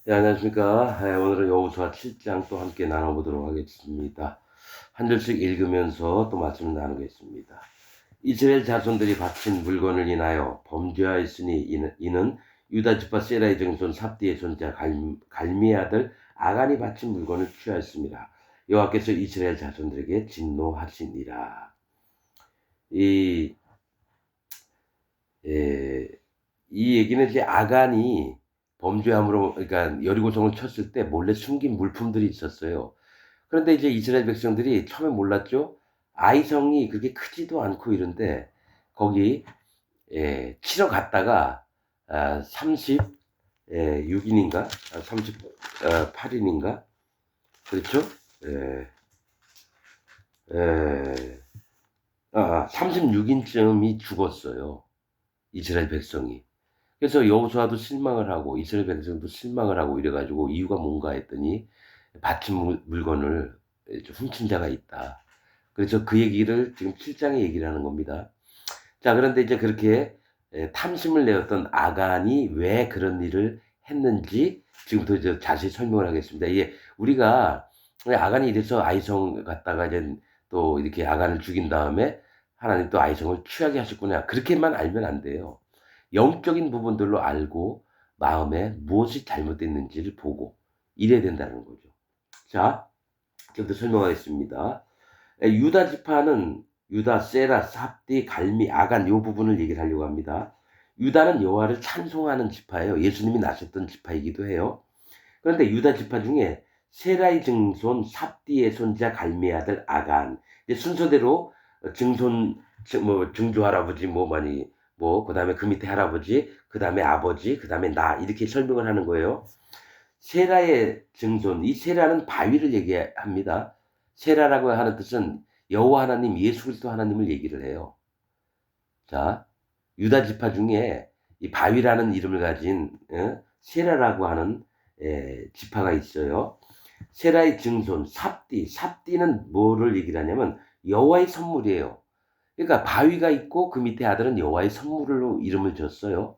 네, 안녕하십니까. 오늘은 여호수아 7장 또 함께 나눠보도록 하겠습니다. 한 절씩 읽으면서 또 말씀을 나누겠습니다. 이스라엘 자손들이 바친 물건을 인하여 범죄하였으니 이는 유다 지파 세라의 증손 삽디의 손자 갈미 아들 아간이 바친 물건을 취하였습니다. 여호와께서 이스라엘 자손들에게 진노하시니라. 이, 에, 이 얘기는 이제 아간이 범죄함으로, 그러니까 여리고성을 쳤을 때 몰래 숨긴 물품들이 있었어요. 그런데 이제 이스라엘 백성들이 처음에 몰랐죠. 아이성이 그렇게 크지도 않고 이런데 거기 치러 갔다가 36인인가 38인인가 그렇죠? 예, 예, 36인쯤이 죽었어요. 이스라엘 백성이. 그래서 여호수아도 실망을 하고 이스라엘 백성도 실망을 하고 이래가지고 이유가 뭔가 했더니 바친 물건을 훔친 자가 있다. 그래서 그 얘기를 지금 7장에 얘기를 하는 겁니다. 자, 그런데 이제 그렇게 탐심을 내었던 아간이 왜 그런 일을 했는지 지금부터 이제 자세히 설명을 하겠습니다. 이게 우리가 아간이 이래서 아이성 갖다가 이제 또 이렇게 아간을 죽인 다음에 하나님 또 아이성을 취하게 하셨구나. 그렇게만 알면 안 돼요. 영적인 부분들로 알고 마음에 무엇이 잘못됐는지를 보고 이래야 된다는 거죠. 자, 지금부터 설명하겠습니다. 유다 지파는 유다, 세라, 삽디, 갈미, 아간 요 부분을 얘기를 하려고 합니다. 유다는 여호와를 찬송하는 지파예요. 예수님이 나셨던 지파이기도 해요. 그런데 유다 지파 중에 세라의 증손 삽디의 손자 갈미 아들 아간 이제 순서대로 증손 뭐 증조 할아버지 뭐 많이 뭐 그다음에 그 밑에 할아버지 그다음에 아버지 그다음에 나 이렇게 설명을 하는 거예요. 세라의 증손 이 세라는 바위를 얘기합니다. 세라라고 하는 뜻은 여호와 하나님 예수 그리스도 하나님을 얘기를 해요. 자, 유다 지파 중에 이 바위라는 이름을 가진 세라라고 하는 지파가 있어요. 세라의 증손 삽디, 삽디는 뭐를 얘기를 하냐면 여호와의 선물이에요. 그러니까 바위가 있고 그 밑에 아들은 여호와의 선물로 이름을 줬어요.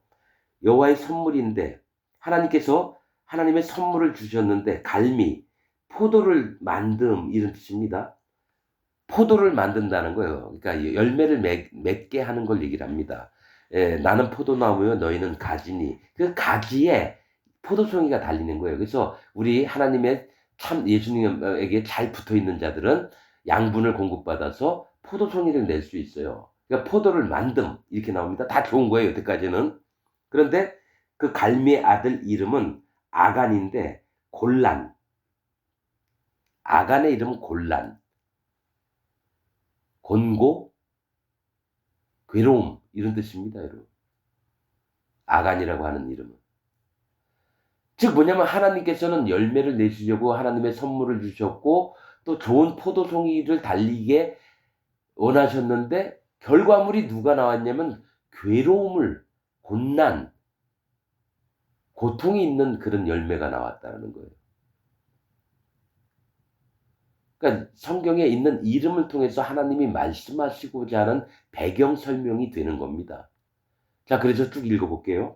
여호와의 선물인데 하나님께서 하나님의 선물을 주셨는데 갈미, 포도를 만듦 이런 뜻입니다. 포도를 만든다는 거예요. 그러니까 열매를 맺게 하는 걸 얘기를 합니다. 나는 포도나무요 너희는 가지니 그 가지에 포도송이가 달리는 거예요. 그래서 우리 하나님의 참 예수님에게 잘 붙어 있는 자들은 양분을 공급받아서 포도송이를 낼 수 있어요. 그러니까 포도를 만듦 이렇게 나옵니다. 다 좋은 거예요. 여태까지는. 그런데 그 갈미의 아들 이름은 아간인데 골란. 아간의 이름은 골란. 곤고, 괴로움 이런 뜻입니다, 여러분. 아간이라고 하는 이름은. 즉 뭐냐면 하나님께서는 열매를 내시려고 하나님의 선물을 주셨고 또 좋은 포도송이를 달리게 원하셨는데 결과물이 누가 나왔냐면 괴로움을 곤난 고통이 있는 그런 열매가 나왔다는 거예요. 그러니까 성경에 있는 이름을 통해서 하나님이 말씀하시고자 하는 배경 설명이 되는 겁니다. 자, 그래서 쭉 읽어볼게요.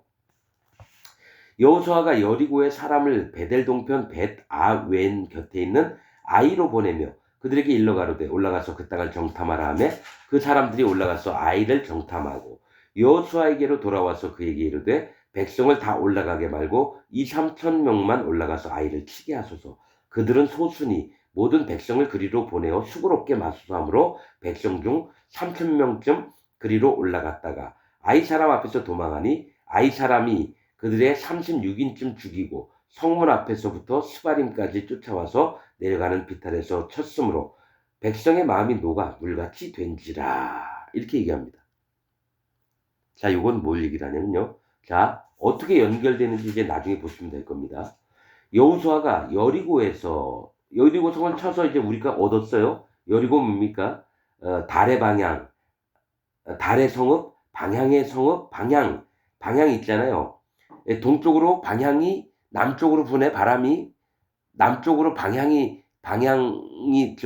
여호수아가 여리고의 사람을 베델 동편 벳아웬 곁에 있는 아이로 보내며 그들에게 일러 가로되 올라가서 그 땅을 정탐하라 하며 그 사람들이 올라가서 아이를 정탐하고 여호수아에게로 돌아와서 그에게 이르되 백성을 다 올라가게 말고 2~3천 명만 올라가서 아이를 치게 하소서. 그들은 소수니 모든 백성을 그리로 보내어 수고롭게 마수하므로 백성 중 3천 명쯤 그리로 올라갔다가 아이 사람 앞에서 도망하니 아이 사람이 그들의 36인쯤 죽이고 성문 앞에서부터 스바림까지 쫓아와서 내려가는 비탈에서 쳤으므로 백성의 마음이 녹아 물같이 된지라 이렇게 얘기합니다. 자, 이건 뭘 얘기를 하냐면요. 자, 어떻게 연결되는지 이제 나중에 보시면 될 겁니다. 여호수아가 여리고 성을 쳐서 이제 우리가 얻었어요. 여리고 뭡니까? 달의 방향, 달의 성읍, 방향의 성읍, 방향 있잖아요. 동쪽으로 방향이 남쪽으로 부네 바람이 남쪽으로 방향이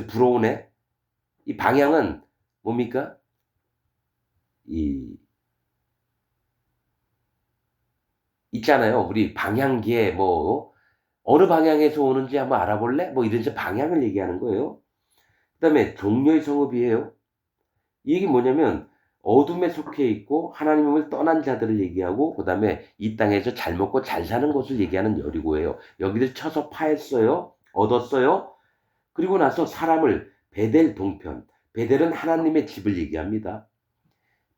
불어오네. 이 방향은 뭡니까? 이 있잖아요. 우리 방향기에 뭐 어느 방향에서 오는지 한번 알아볼래? 뭐 이런 방향을 얘기하는 거예요. 그다음에 종려의 성읍이에요. 이게 뭐냐면 어둠에 속해 있고 하나님을 떠난 자들을 얘기하고 그다음에 이 땅에서 잘 먹고 잘 사는 곳을 얘기하는 여리고예요. 여기를 쳐서 파했어요. 얻었어요. 그리고 나서 사람을 베델 동편, 베델은 하나님의 집을 얘기합니다.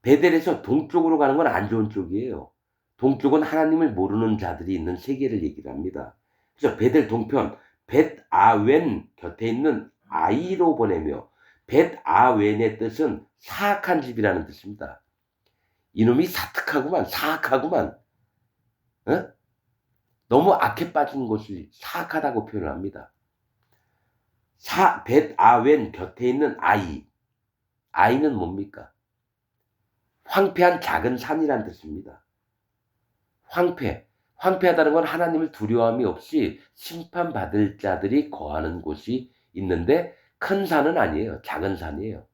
베델에서 동쪽으로 가는 건 안 좋은 쪽이에요. 동쪽은 하나님을 모르는 자들이 있는 세계를 얘기를 합니다. 그래서 베델 동편, 벳아웬 곁에 있는 아이로 보내며, 벳아웬의 뜻은 사악한 집이라는 뜻입니다. 이놈이 사특하구만, 사악하구만. 어? 너무 악해 빠진 곳을 사악하다고 표현을 합니다. 벳아웬 곁에 있는 아이. 아이는 뭡니까? 황폐한 작은 산이란 뜻입니다. 황폐하다는 건 하나님을 두려움이 없이 심판받을 자들이 거하는 곳이 있는데 큰 산은 아니에요. 작은 산이에요.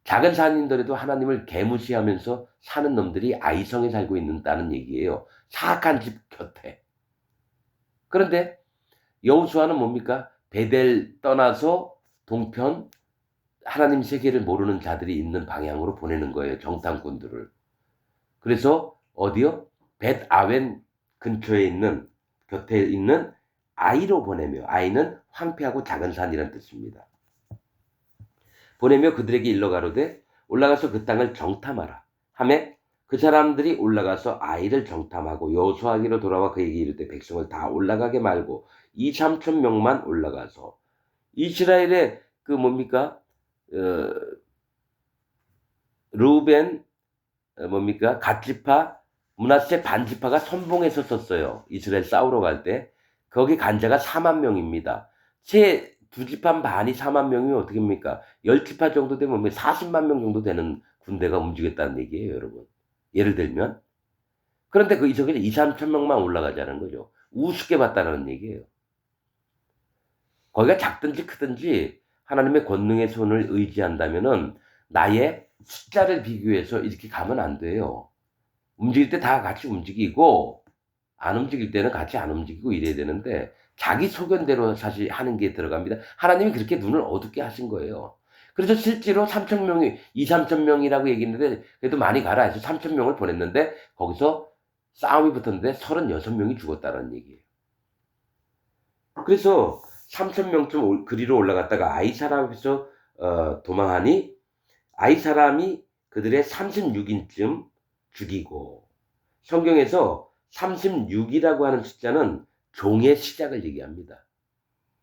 작은 산인더라도 하나님을 개무시하면서 사는 놈들이 아이성에 살고 있다는 얘기예요. 사악한 집 곁에. 그런데 여호수아는 뭡니까? 베델 떠나서 동편 하나님 세계를 모르는 자들이 있는 방향으로 보내는 거예요. 정탐꾼들을. 그래서 어디요? 벳아웬 근처에 있는 곁에 있는 아이로 보내며, 아이는 황폐하고 작은 산이라는 뜻입니다. 보내며 그들에게 일러 가로되 올라가서 그 땅을 정탐하라 하매 그 사람들이 올라가서 아이를 정탐하고 여호수아에게로 돌아와 그에게 이르되 백성을 다 올라가게 말고 2~3천 명만 올라가서 이스라엘의 그 뭡니까? 르우벤 뭡니까? 갓지파, 므낫세 반지파가 선봉에서 썼어요. 이스라엘 싸우러 갈 때. 거기 간 자가 4만 명입니다. 채 두 지파 반이 4만 명이면 어떻게 합니까? 10지파 정도 되면 40만 명 정도 되는 군대가 움직였다는 얘기예요, 여러분. 예를 들면. 그런데 그 이석에 2~3천 명만 올라가자는 거죠. 우습게 봤다는 얘기예요. 거기가 작든지 크든지 하나님의 권능의 손을 의지한다면은 나의 숫자를 비교해서 이렇게 가면 안 돼요. 움직일 때 다 같이 움직이고 안 움직일 때는 같이 안 움직이고 이래야 되는데 자기 소견대로 사실 하는 게 들어갑니다. 하나님이 그렇게 눈을 어둡게 하신 거예요. 그래서 실제로 3천 명이 2~3천 명이라고 얘기했는데 그래도 많이 가라 해서 3천 명을 보냈는데 거기서 싸움이 붙었는데 36명이 죽었다는 얘기예요. 그래서 3천 명쯤 그리로 올라갔다가 아이 사람에서 도망하니 아이 사람이 그들의 36인쯤 죽이고 성경에서 36이라고 하는 숫자는 종의 시작을 얘기합니다.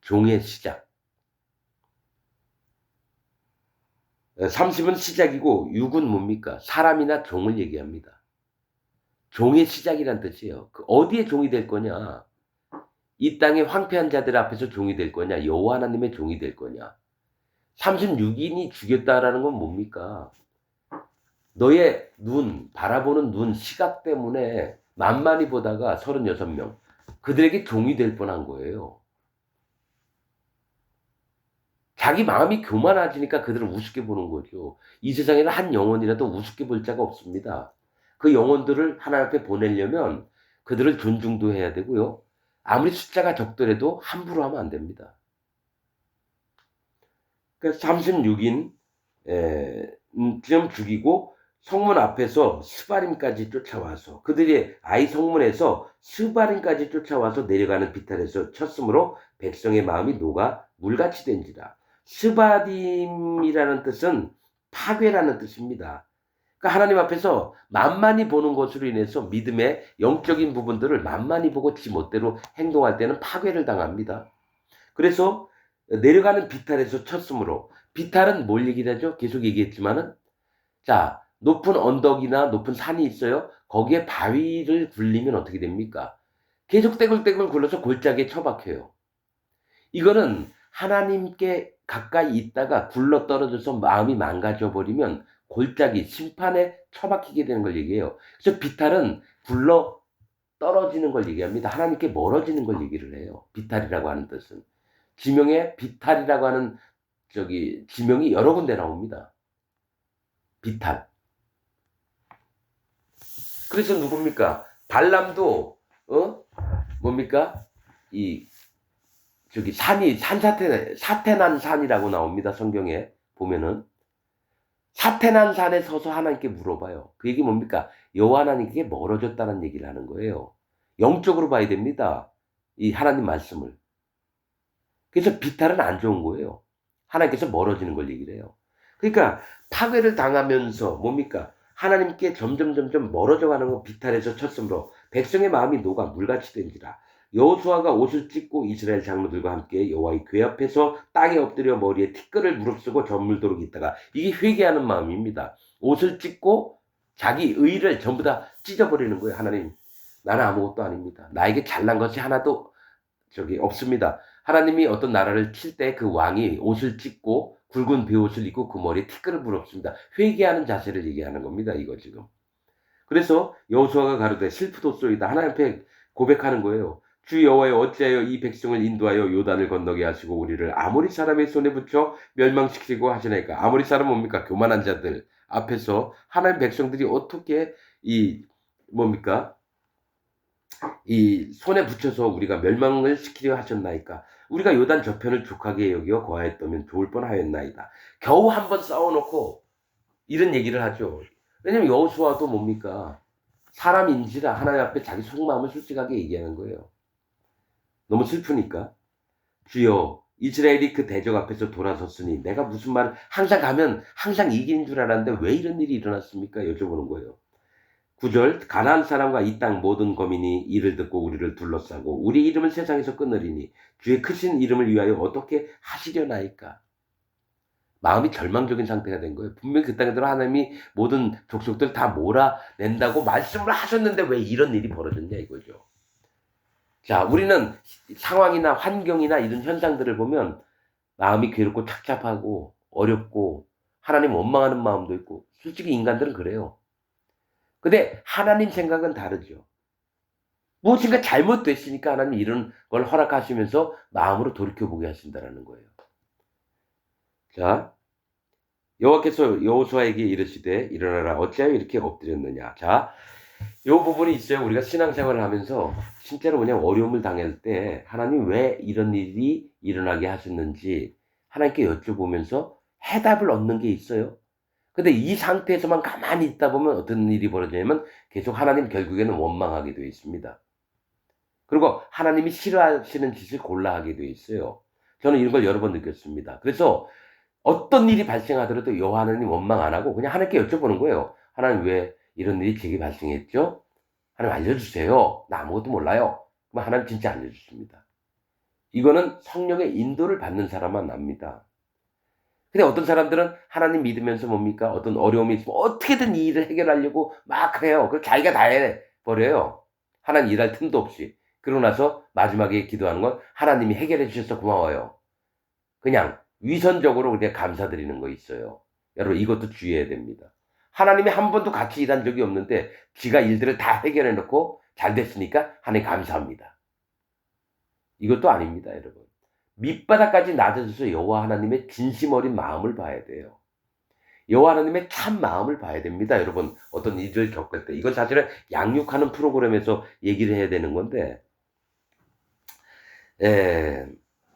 종의 시작. 30은 시작이고 6은 뭡니까? 사람이나 종을 얘기합니다. 종의 시작이란 뜻이에요. 어디에 종이 될 거냐? 이 땅의 황폐한 자들 앞에서 종이 될 거냐? 여호와 하나님의 종이 될 거냐? 36인이 죽였다라는 건 뭡니까? 너의 눈, 바라보는 눈, 시각 때문에 만만히 보다가 36명. 그들에게 종이 될 뻔한 거예요. 자기 마음이 교만해지니까 그들을 우습게 보는 거죠. 이 세상에는 한 영혼이라도 우습게 볼 자가 없습니다. 그 영혼들을 하나님 앞에 보내려면 그들을 존중도 해야 되고요. 아무리 숫자가 적더라도 함부로 하면 안 됩니다. 그래서 36인 쯤 죽이고 성문 앞에서 스바림까지 쫓아와서 그들이 아이 성문에서 스바림까지 쫓아와서 내려가는 비탈에서 쳤으므로 백성의 마음이 녹아 물같이 된지라. 스바림이라는 뜻은 파괴라는 뜻입니다. 그러니까 하나님 앞에서 만만히 보는 것으로 인해서 믿음의 영적인 부분들을 만만히 보고 지 멋대로 행동할 때는 파괴를 당합니다. 그래서 내려가는 비탈에서 쳤으므로 비탈은 뭘 얘기를 하죠? 계속 얘기했지만은 자 높은 언덕이나 높은 산이 있어요. 거기에 바위를 굴리면 어떻게 됩니까? 계속 떼굴떼굴 굴러서 골짜기에 처박혀요. 이거는 하나님께 가까이 있다가 굴러 떨어져서 마음이 망가져 버리면 골짜기 심판에 처박히게 되는 걸 얘기해요. 그래서 비탈은 굴러 떨어지는 걸 얘기합니다. 하나님께 멀어지는 걸 얘기를 해요. 비탈이라고 하는 뜻은. 지명에 비탈이라고 하는 지명이 여러 군데 나옵니다. 비탈. 그래서 누굽니까? 발람도 뭡니까? 이 저기 산이 사태난 산이라고 나옵니다. 성경에 보면은. 사태난 산에 서서 하나님께 물어봐요. 그 얘기 뭡니까? 여호와 하나님께 멀어졌다는 얘기를 하는 거예요. 영적으로 봐야 됩니다. 이 하나님 말씀을. 그래서 비탈은 안 좋은 거예요. 하나님께서 멀어지는 걸 얘기를 해요. 그러니까 파괴를 당하면서 뭡니까? 하나님께 점점 멀어져 가는 거 비탈에서 쳤으므로 백성의 마음이 녹아 물같이 된지라. 여호수아가 옷을 찢고 이스라엘 장로들과 함께 여호와의 궤 앞에서 땅에 엎드려 머리에 티끌을 무릅쓰고 저물도록 있다가 이게 회개하는 마음입니다. 옷을 찢고 자기 의를 전부 다 찢어버리는 거예요. 하나님, 나는 아무것도 아닙니다. 나에게 잘난 것이 하나도 없습니다. 하나님이 어떤 나라를 칠 때 그 왕이 옷을 찢고 굵은 베옷을 입고 그 머리에 티끌을 물었습니다. 회개하는 자세를 얘기하는 겁니다. 이거 지금. 그래서 여호수아가 가로되 슬프도소이다. 하나님 앞에 고백하는 거예요. 주 여호와여 어찌하여 이 백성을 인도하여 요단을 건너게 하시고 우리를 아모리 사람의 손에 붙여 멸망시키고 하시나이까. 아모리 사람은 뭡니까? 교만한 자들 앞에서 하나님 백성들이 어떻게 이 뭡니까? 이 손에 붙여서 우리가 멸망을 시키려 하셨나이까. 우리가 요단 저편을 족하게 여겨 거하였다면 좋을 뻔하였나이다. 겨우 한번 싸워놓고 이런 얘기를 하죠. 왜냐면 여호수아도 뭡니까? 사람인지라 하나님 앞에 자기 속마음을 솔직하게 얘기하는 거예요. 너무 슬프니까. 주여 이스라엘이 그 대적 앞에서 돌아섰으니 내가 무슨 말을 항상 가면 항상 이기는 줄 알았는데 왜 이런 일이 일어났습니까? 여쭤보는 거예요. 9절 가나안 사람과 이 땅 모든 거민이 이를 듣고 우리를 둘러싸고 우리 이름을 세상에서 끊으리니 주의 크신 이름을 위하여 어떻게 하시려나이까. 마음이 절망적인 상태가 된 거예요. 분명히 그 땅에 들어 하나님이 모든 족속들 다 몰아낸다고 말씀을 하셨는데 왜 이런 일이 벌어졌냐 이거죠. 자, 우리는 상황이나 환경이나 이런 현상들을 보면 마음이 괴롭고 착잡하고 어렵고 하나님 원망하는 마음도 있고 솔직히 인간들은 그래요. 근데 하나님 생각은 다르죠. 무엇인가 잘못됐으니까 하나님 이런 걸 허락하시면서 마음으로 돌이켜보게 하신다는 거예요. 자, 여호와께서 여호수아에게 이르시되 일어나라 어찌하여 이렇게 엎드렸느냐. 자, 이 부분이 있어요. 우리가 신앙생활을 하면서 진짜로 그냥 어려움을 당할 때 하나님 왜 이런 일이 일어나게 하셨는지 하나님께 여쭤보면서 해답을 얻는 게 있어요. 근데 이 상태에서만 가만히 있다 보면 어떤 일이 벌어지냐면 계속 하나님 결국에는 원망하게 되어 있습니다. 그리고 하나님이 싫어하시는 짓을 골라 하게 되어 있어요. 저는 이런 걸 여러 번 느꼈습니다. 그래서 어떤 일이 발생하더라도 여호와 하나님 원망 안 하고 그냥 하나님께 여쭤보는 거예요. 하나님 왜 이런 일이 제게 발생했죠? 하나님 알려주세요. 나 아무것도 몰라요. 그럼 하나님 진짜 알려주십니다. 이거는 성령의 인도를 받는 사람만 압니다. 근데 어떤 사람들은 하나님 믿으면서 뭡니까? 어떤 어려움이 있으면 어떻게든 이 일을 해결하려고 막 해요. 그걸 자기가 다 해버려요. 하나님 일할 틈도 없이. 그러고 나서 마지막에 기도하는 건 하나님이 해결해 주셔서 고마워요. 그냥 위선적으로 그냥 감사드리는 거 있어요. 여러분 이것도 주의해야 됩니다. 하나님이 한 번도 같이 일한 적이 없는데 지가 일들을 다 해결해 놓고 잘 됐으니까 하나님 감사합니다. 이것도 아닙니다, 여러분. 밑바닥까지 낮아져서 여호와 하나님의 진심 어린 마음을 봐야 돼요. 여호와 하나님의 참 마음을 봐야 됩니다, 여러분. 어떤 일을 겪을 때. 이건 사실은 양육하는 프로그램에서 얘기를 해야 되는 건데.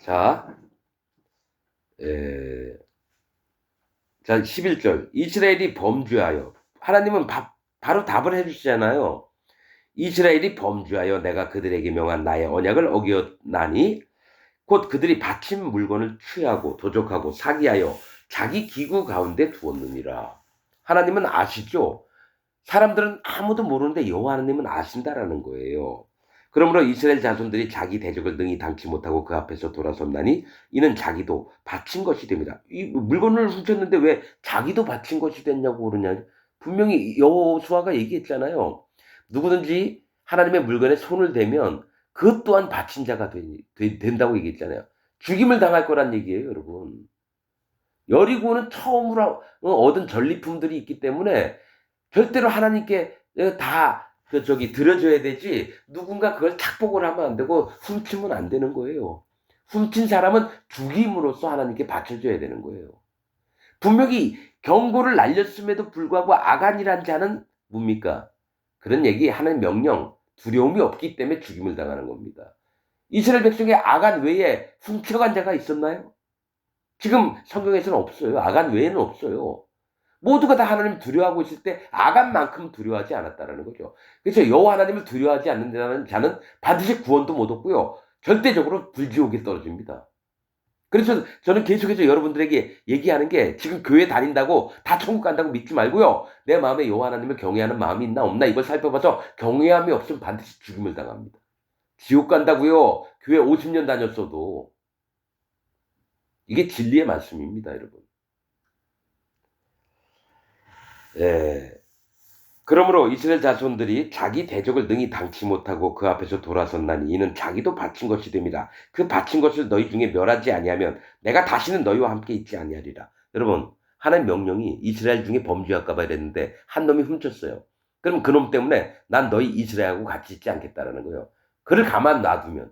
자, 11절. 이스라엘이 범죄하여. 하나님은 바로 답을 해주시잖아요. 이스라엘이 범죄하여 내가 그들에게 명한 나의 언약을 어겼나니 곧 그들이 바친 물건을 취하고 도적하고 사기하여 자기 기구 가운데 두었느니라. 하나님은 아시죠? 사람들은 아무도 모르는데 여호와 하나님은 아신다라는 거예요. 그러므로 이스라엘 자손들이 자기 대적을 능히 당치 못하고 그 앞에서 돌아섰나니 이는 자기도 바친 것이 됩니다. 이 물건을 훔쳤는데 왜 자기도 바친 것이 됐냐고 그러냐. 분명히 여호수아가 얘기했잖아요. 누구든지 하나님의 물건에 손을 대면 그것 또한 바친 자가 된다고 얘기했잖아요. 죽임을 당할 거란 얘기예요, 여러분. 여리고는 처음으로 얻은 전리품들이 있기 때문에 절대로 하나님께 드려줘야 되지 누군가 그걸 착복을 하면 안 되고 훔치면 안 되는 거예요. 훔친 사람은 죽임으로써 하나님께 바쳐줘야 되는 거예요. 분명히 경고를 날렸음에도 불구하고 아간이란 자는 뭡니까? 그런 얘기 하나님 명령 두려움이 없기 때문에 죽임을 당하는 겁니다. 이스라엘 백성의 아간 외에 훔쳐간 자가 있었나요? 지금 성경에서는 없어요. 아간 외에는 없어요. 모두가 다 하나님을 두려워하고 있을 때 아간만큼 두려워하지 않았다라는 거죠. 그래서 여호와 하나님을 두려워하지 않는 자는 반드시 구원도 못 얻고요. 절대적으로 불지옥에 떨어집니다. 그래서 저는 계속해서 여러분들에게 얘기하는 게 지금 교회 다닌다고 다 천국 간다고 믿지 말고요. 내 마음에 여호와 하나님을 경외하는 마음이 있나 없나 이걸 살펴봐서 경외함이 없으면 반드시 죽음을 당합니다. 지옥 간다고요. 교회 50년 다녔어도. 이게 진리의 말씀입니다, 여러분. 예. 그러므로 이스라엘 자손들이 자기 대적을 능히 당치 못하고 그 앞에서 돌아섰나니 이는 자기도 바친 것이 됨이라. 그 바친 것을 너희 중에 멸하지 아니하면 내가 다시는 너희와 함께 있지 아니하리라. 여러분, 하나님 명령이 이스라엘 중에 범죄할까 봐 이랬는데 한 놈이 훔쳤어요. 그럼 그 놈 때문에 난 너희 이스라엘하고 같이 있지 않겠다라는 거예요. 그를 가만 놔두면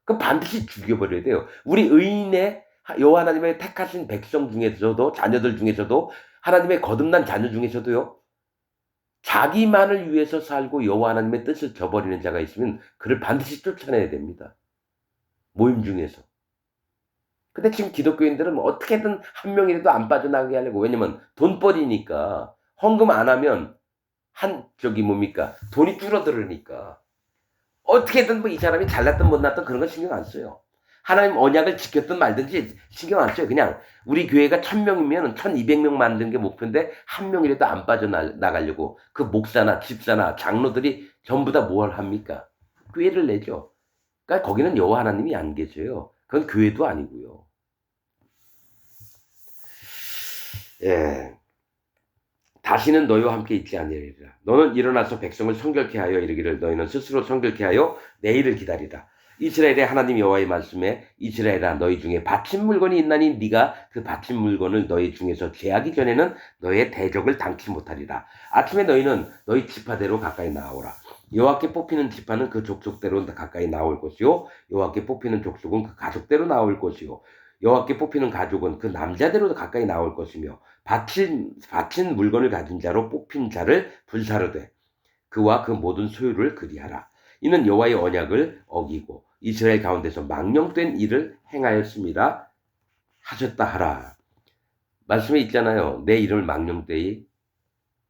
그 반드시 죽여버려야 돼요. 우리 의인의 여호와 하나님의 택하신 백성 중에서도 자녀들 중에서도 하나님의 거듭난 자녀 중에서도요. 자기만을 위해서 살고 여호와 하나님의 뜻을 저버리는 자가 있으면 그를 반드시 쫓아내야 됩니다. 모임 중에서. 근데 지금 기독교인들은 뭐 어떻게든 한 명이라도 안 빠져나가게 하려고. 왜냐면 돈벌이니까. 헌금 안 하면 돈이 줄어들으니까. 어떻게든 뭐 이 사람이 잘났든 못났든 그런 거 신경 안 써요. 하나님 언약을 지켰든 말든지 신경 안 써요. 그냥 우리 교회가 1000명이면 1200명 만드는 게 목표인데 한 명이라도 안 빠져나가려고 그 목사나 집사나 장로들이 전부 다 뭘 합니까? 교회를 내죠. 그러니까 거기는 여호와 하나님이 안 계셔요. 그건 교회도 아니고요. 예. 다시는 너희와 함께 있지 아니하리라. 너는 일어나서 백성을 성결케 하여 이르기를 너희는 스스로 성결케 하여 내일을 기다리라. 이스라엘의 하나님 여호와의 말씀에 이스라엘아 너희 중에 바친 물건이 있나니 네가 그 바친 물건을 너희 중에서 제하기 전에는 너의 대적을 당치 못하리라. 아침에 너희는 너희 지파대로 가까이 나오라. 여호와께 뽑히는 지파는 그 족속대로 가까이 나올 것이요 여호와께 뽑히는 족속은 그 가족대로 나올 것이요 여호와께 뽑히는 가족은 그 남자대로 가까이 나올 것이며 바친 물건을 가진 자로 뽑힌 자를 불사르되 그와 그 모든 소유를 그리하라. 이는 여호와의 언약을 어기고 이스라엘 가운데서 망령된 일을 행하였음이라 하셨다 하라. 말씀에 있잖아요. 내 이름을 망령되이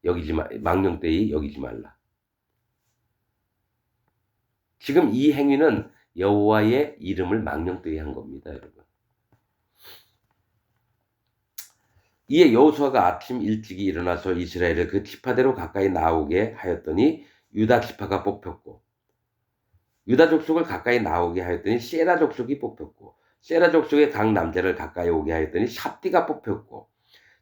여기지 말라. 지금 이 행위는 여호와의 이름을 망령되이 한 겁니다, 여러분. 이에 여호수아가 아침 일찍이 일어나서 이스라엘을 그 지파대로 가까이 나오게 하였더니 유다 지파가 뽑혔고 유다 족속을 가까이 나오게 하였더니 세라 족속이 뽑혔고 세라 족속의 각 남자를 가까이 오게 하였더니 삽디가 뽑혔고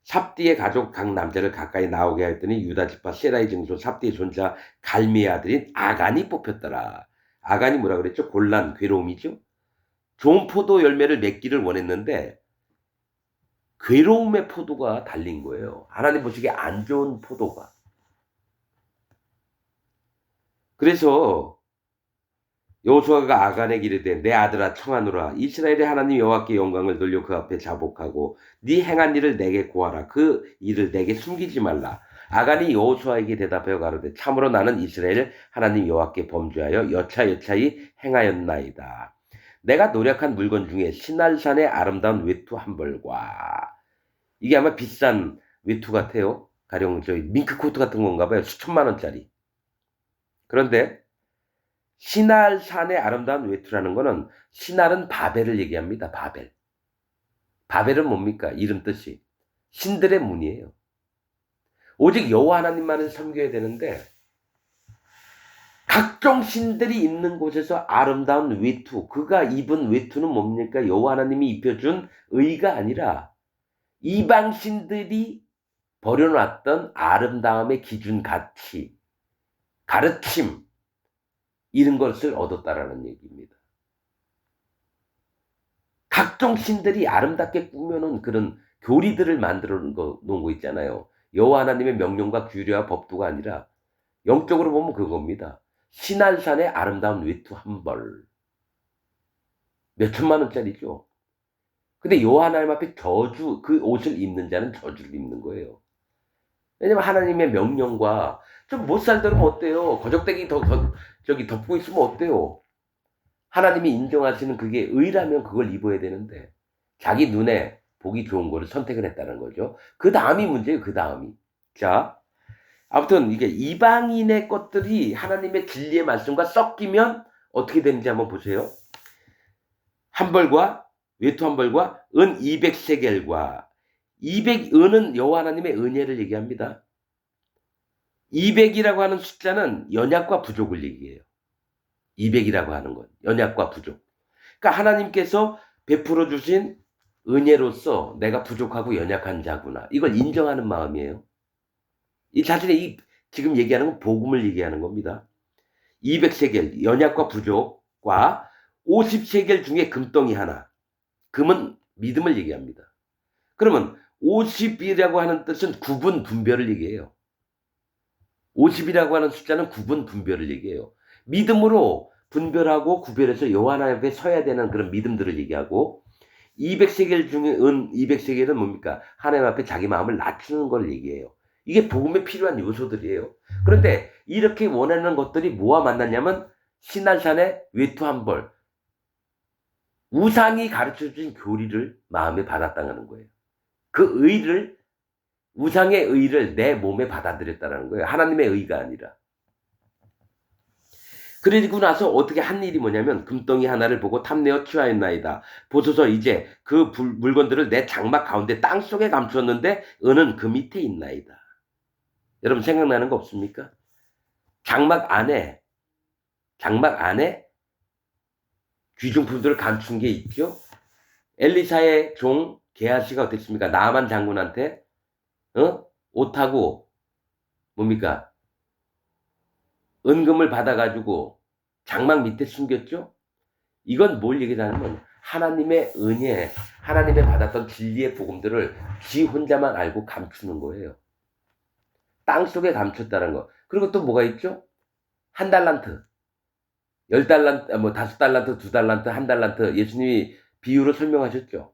삽디의 가족 각 남자를 가까이 나오게 하였더니 유다 지파 세라의 증손 삽디의 손자 갈미의 아들인 아간이 뽑혔더라. 아간이 뭐라 그랬죠? 곤란, 괴로움이죠. 좋은 포도 열매를 맺기를 원했는데 괴로움의 포도가 달린 거예요. 하나님 보시기에 안 좋은 포도가. 그래서 여호수아가 아간에게 이르되 내 아들아 청하노라 이스라엘의 하나님 여호와께 영광을 돌려 그 앞에 자복하고 네 행한 일을 내게 고하라 그 일을 내게 숨기지 말라. 아간이 여호수아에게 대답하여 가로되 참으로 나는 이스라엘 하나님 여호와께 범죄하여 여차여차히 행하였나이다. 내가 노력한 물건 중에 시날산의 아름다운 외투 한 벌과 이게 아마 비싼 외투 같아요. 가령 저희 밍크 코트 같은 건가 봐요. 수천만 원짜리. 그런데 시날산의 아름다운 외투라는 거는 시날은 바벨을 얘기합니다. 바벨. 바벨은 뭡니까? 이름 뜻이. 신들의 문이에요. 오직 여호와 하나님만을 섬겨야 되는데 각종 신들이 있는 곳에서 아름다운 외투, 그가 입은 외투는 뭡니까? 여호와 하나님이 입혀준 의가 아니라 이방 신들이 버려놨던 아름다움의 기준, 가치, 가르침 이런 것을 얻었다라는 얘기입니다. 각종 신들이 아름답게 꾸며놓은 그런 교리들을 만들어 놓은 거 있잖아요. 여호와 하나님의 명령과 규례와 법도가 아니라 영적으로 보면 그겁니다. 시날산의 아름다운 외투 한 벌. 몇 천만 원짜리죠. 근데 여호와 하나님 앞에 그 옷을 입는 자는 저주를 입는 거예요. 왜냐면 하나님의 명령과 좀 못 살도록 어때요? 거적대기 덮고 있으면 어때요? 하나님이 인정하시는 그게 의라면 그걸 입어야 되는데 자기 눈에 보기 좋은 거를 선택을 했다는 거죠. 그 다음이 문제예요. 그 다음이. 자, 아무튼 이게 이방인의 것들이 하나님의 진리의 말씀과 섞이면 어떻게 되는지 한번 보세요. 한 벌과 외투 한 벌과 은 200세겔과 200은은 여호와 하나님의 은혜를 얘기합니다. 200이라고 하는 숫자는 연약과 부족을 얘기해요. 200이라고 하는 건 연약과 부족. 그러니까 하나님께서 베풀어 주신 은혜로서 내가 부족하고 연약한 자구나. 이걸 인정하는 마음이에요. 이 자신의 지금 얘기하는 건 복음을 얘기하는 겁니다. 200세겔 연약과 부족과 50세겔 중에 금덩이 하나. 금은 믿음을 얘기합니다. 그러면 50이라고 하는 뜻은 구분 분별을 얘기해요. 50이라고 하는 숫자는 구분 분별을 얘기해요. 믿음으로 분별하고 구별해서 여호와 하나님 앞에 서야 되는 그런 믿음들을 얘기하고 200세겔 중에 200세겔은 뭡니까? 하나님 앞에 자기 마음을 낮추는 걸 얘기해요. 이게 복음에 필요한 요소들이에요. 그런데 이렇게 원하는 것들이 뭐와 만났냐면 신날산의 외투 한 벌, 우상이 가르쳐준 교리를 마음에 받았다는 거예요. 그 의를 우상의 의를 내 몸에 받아들였다는 거예요. 하나님의 의가 아니라. 그리고 나서 어떻게 한 일이 뭐냐면 금덩이 하나를 보고 탐내어 취하였나이다. 보소서 이제 그 물건들을 내 장막 가운데 땅속에 감추었는데 은은 그 밑에 있나이다. 여러분 생각나는 거 없습니까? 장막 안에 귀중품들을 감춘 게 있죠. 엘리사의 종 게하시가 어땠습니까? 나만 장군한테 옷하고 뭡니까? 은금을 받아가지고 장막 밑에 숨겼죠? 이건 뭘 얘기하냐면 하나님의 은혜, 하나님의 받았던 진리의 복음들을 지 혼자만 알고 감추는 거예요. 땅속에 감췄다는 거. 그리고 또 뭐가 있죠? 1달란트, 10달란트, 5달란트, 2달란트, 1달란트 예수님이 비유로 설명하셨죠.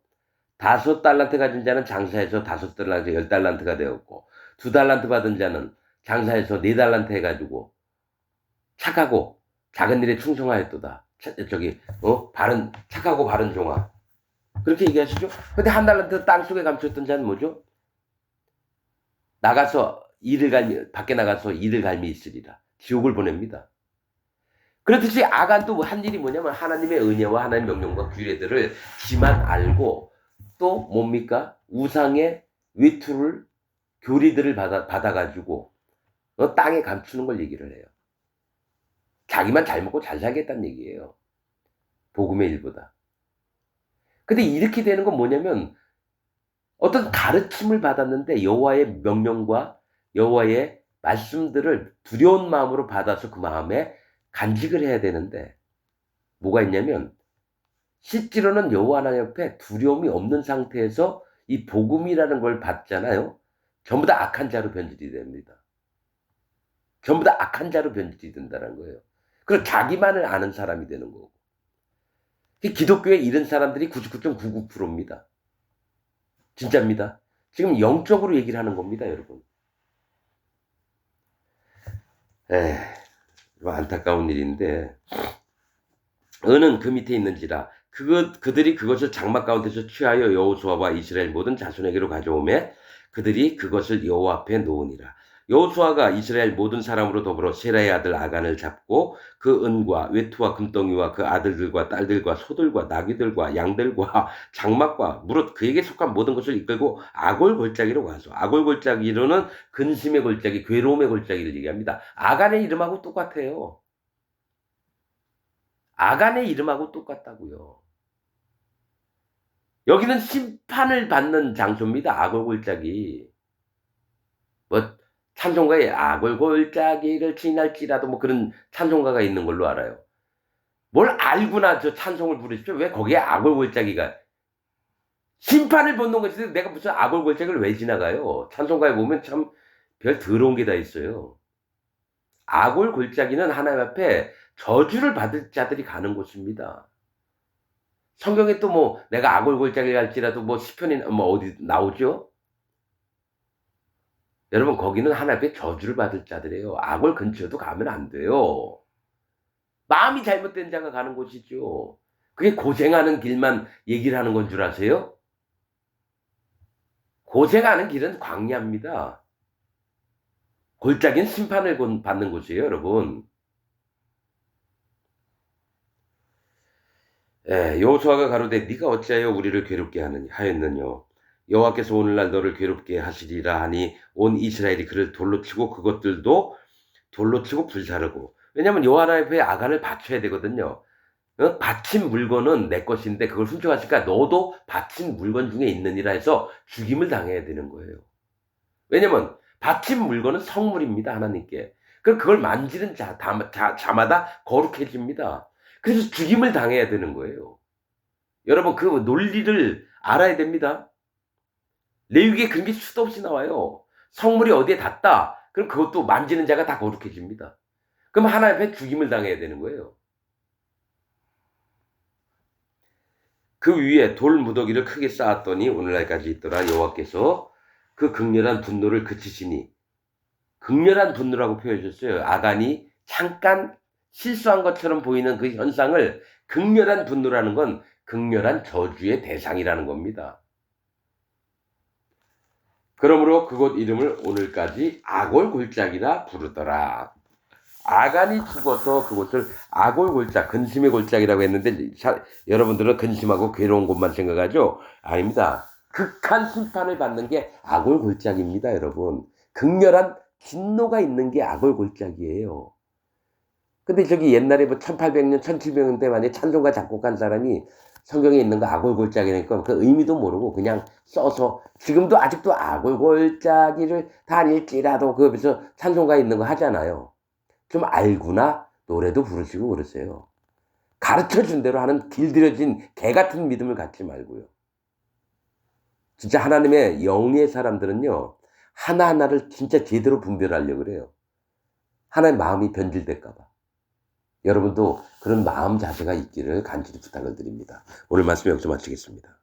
5달란트 가진 자는 장사해서 5달란트, 10달란트가 되었고 2달란트 받은 자는 장사해서 4달란트 해가지고 착하고 작은 일에 충성하였도다. 착하고 바른 종아. 그렇게 얘기하시죠? 근데 1달란트 땅속에 감췄던 자는 뭐죠? 밖에 나가서 일을 갈미 있으리라. 지옥을 보냅니다. 그렇듯이 아간도 한 일이 뭐냐면 하나님의 은혜와 하나님의 명령과 규례들을 지만 알고 또 뭡니까? 우상의 외투를 교리들을 받아가지고 땅에 감추는 걸 얘기를 해요. 자기만 잘 먹고 잘 살겠다는 얘기예요. 복음의 일보다. 근데 이렇게 되는 건 뭐냐면 어떤 가르침을 받았는데 여호와의 명령과 여호와의 말씀들을 두려운 마음으로 받아서 그 마음에 간직을 해야 되는데 뭐가 있냐면 실제로는 여호와 하나님 옆에 두려움이 없는 상태에서 이 복음이라는 걸 받잖아요. 전부 다 악한 자로 변질이 됩니다. 전부 다 악한 자로 변질이 된다는 거예요. 그리고 자기만을 아는 사람이 되는 거고. 기독교에 이른 사람들이 99.99%입니다. 진짜입니다. 지금 영적으로 얘기를 하는 겁니다, 여러분. 안타까운 일인데 은은 그 밑에 있는지라 그들이 그것을 장막 가운데서 취하여 여호수아와 이스라엘 모든 자손에게로 가져오매 그들이 그것을 여호와 앞에 놓으니라. 여호수아가 이스라엘 모든 사람으로 더불어 세라의 아들 아간을 잡고 그 은과 외투와 금덩이와 그 아들들과 딸들과 소들과 나귀들과 양들과 장막과 무릇 그에게 속한 모든 것을 이끌고 아골 골짜기로 가서 아골 골짜기로는 근심의 골짜기, 괴로움의 골짜기를 얘기합니다. 아간의 이름하고 똑같아요. 아간의 이름하고 똑같다고요. 여기는 심판을 받는 장소입니다. 아골 골짜기. 찬송가에 아골 골짜기를 지날지라도 그런 찬송가가 있는 걸로 알아요. 뭘 알고나 저 찬송을 부르십시오. 왜 거기에 아골 골짜기가 심판을 받는 것인데 내가 무슨 아골 골짜기를 왜 지나가요? 찬송가에 보면 참 별 더러운 게 다 있어요. 아골 골짜기는 하나님 앞에 저주를 받을 자들이 가는 곳입니다. 성경에 또 내가 아골 골짜기 갈지라도 시편이 어디 나오죠? 여러분 거기는 하나님 앞에 저주를 받을 자들이에요. 아골 근처도 가면 안 돼요. 마음이 잘못된 자가 가는 곳이죠. 그게 고생하는 길만 얘기를 하는 건 줄 아세요? 고생하는 길은 광야입니다. 골짜기는 심판을 받는 곳이에요, 여러분. 예, 여호수아가 가로되 네가 어찌하여 우리를 괴롭게 하였느뇨. 여호와께서 오늘날 너를 괴롭게 하시리라 하니 온 이스라엘이 그를 돌로 치고 그것들도 돌로 치고 불사르고. 왜냐하면 여호와 앞에 아간을 바쳐야 되거든요. 바친 물건은 내 것인데 그걸 훔쳐갔으니까 너도 바친 물건 중에 있느니라 해서 죽임을 당해야 되는 거예요. 왜냐면 바친 물건은 성물입니다, 하나님께. 그걸 만지는 자마다 거룩해집니다. 그래서 죽임을 당해야 되는 거예요. 여러분, 그 논리를 알아야 됩니다. 레위기에 그런 게 수도 없이 나와요. 성물이 어디에 닿다, 그럼 그것도 만지는 자가 다 거룩해집니다. 그럼 하나님 앞에 죽임을 당해야 되는 거예요. 그 위에 돌 무더기를 크게 쌓았더니 오늘날까지 있더라. 여호와께서 그 극렬한 분노를 그치시니, 극렬한 분노라고 표현하셨어요. 아간이 잠깐 실수한 것처럼 보이는 그 현상을 극렬한 분노라는 건 극렬한 저주의 대상이라는 겁니다. 그러므로 그곳 이름을 오늘까지 아골골짜기라 부르더라. 아간이 죽어서 그곳을 아골골짝, 근심의 골짜기라고 했는데 여러분들은 근심하고 괴로운 곳만 생각하죠? 아닙니다. 극한 심판을 받는 게 아골골짝입니다, 여러분. 극렬한 진노가 있는 게 아골골짝이에요. 근데 저기 옛날에 뭐 1800년, 1700년대 만에 찬송가 작곡한 사람이 성경에 있는 거 아골골짜기니까 그 의미도 모르고 그냥 써서 지금도 아직도 아골골짜기를 다닐지라도 그래서 찬송가 있는 거 하잖아요. 좀 알구나 노래도 부르시고 그러세요. 가르쳐준 대로 하는 길들여진 개 같은 믿음을 갖지 말고요. 진짜 하나님의 영의 사람들은요, 하나하나를 진짜 제대로 분별하려고 그래요. 하나의 마음이 변질될까 봐. 여러분도 그런 마음 자세가 있기를 간절히 부탁을 드립니다. 오늘 말씀 여기서 마치겠습니다.